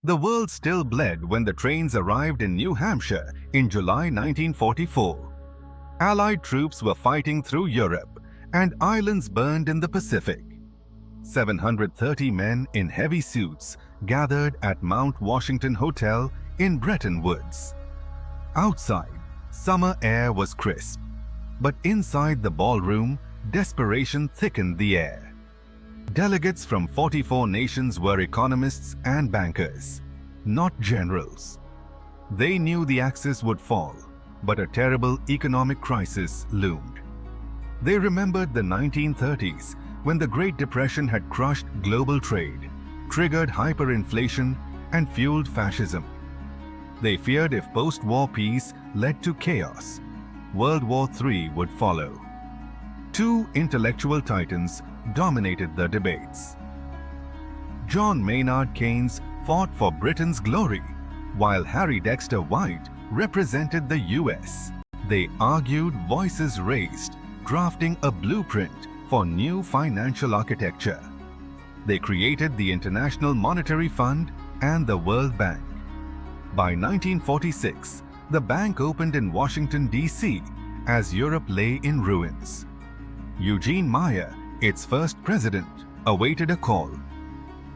The world still bled when the trains arrived in New Hampshire in July 1944. Allied troops were fighting through Europe, and islands burned in the Pacific. 730 men in heavy suits gathered at Mount Washington Hotel in Bretton Woods. Outside, summer air was crisp, but inside the ballroom, desperation thickened the air. Delegates from 44 nations were economists and bankers, not generals. They knew the Axis would fall, but a terrible economic crisis loomed. They remembered the 1930s when the Great Depression had crushed global trade, triggered hyperinflation, and fueled fascism. They feared if post-war peace led to chaos, World War III would follow. Two intellectual titans dominated the debates. John Maynard Keynes fought for Britain's glory, while Harry Dexter White represented the US. They argued, voices raised, drafting a blueprint for new financial architecture. They created the International Monetary Fund and the World Bank. By 1946, the bank opened in Washington, D.C. as Europe lay in ruins. Eugene Meyer, its first president, awaited a call.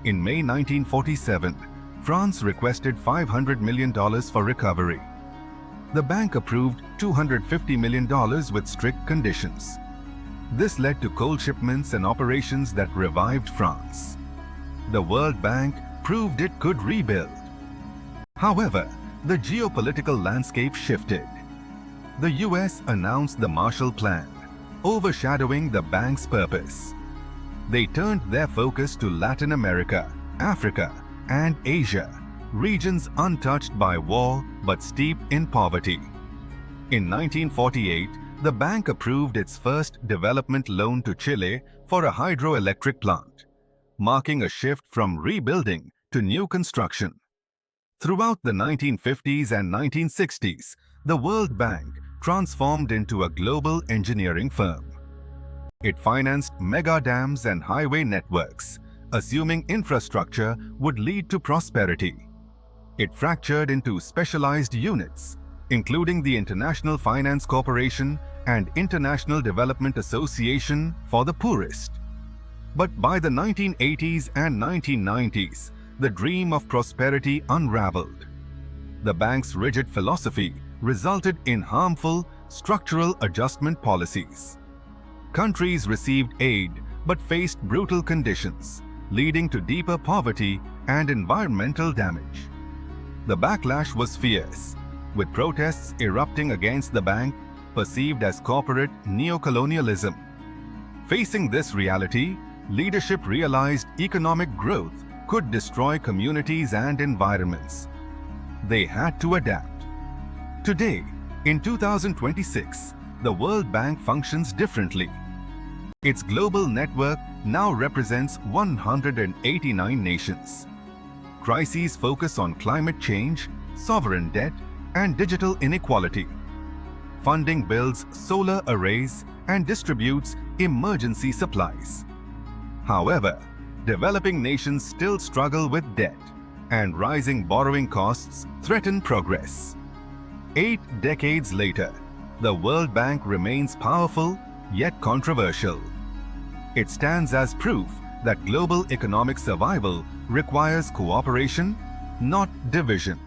In May 1947, France requested $500 million for recovery. The bank approved $250 million with strict conditions. This led to coal shipments and operations that revived France. The World Bank proved it could rebuild. However, the geopolitical landscape shifted. The US announced the Marshall Plan, overshadowing the bank's purpose. They turned their focus to Latin America, Africa, and Asia, regions untouched by war but steeped in poverty. In 1948, the bank approved its first development loan to Chile for a hydroelectric plant, marking a shift from rebuilding to new construction. Throughout the 1950s and 1960s, the World Bank transformed into a global engineering firm. It financed mega dams and highway networks, assuming infrastructure would lead to prosperity. It fractured into specialized units, including the International Finance Corporation and International Development Association for the poorest. But by the 1980s and 1990s, the dream of prosperity unraveled. The bank's rigid philosophy resulted in harmful structural adjustment policies. Countries received aid but faced brutal conditions, leading to deeper poverty and environmental damage. The backlash was fierce, with protests erupting against the bank perceived as corporate neocolonialism. Facing this reality, leadership realized economic growth could destroy communities and environments. They had to adapt. Today, in 2026, the World Bank functions differently. Its global network now represents 189 nations. Crises focus on climate change, sovereign debt, and digital inequality. Funding builds solar arrays and distributes emergency supplies. However, developing nations still struggle with debt, and rising borrowing costs threaten progress. 8 decades later, the World Bank remains powerful yet controversial. It stands as proof that global economic survival requires cooperation, not division.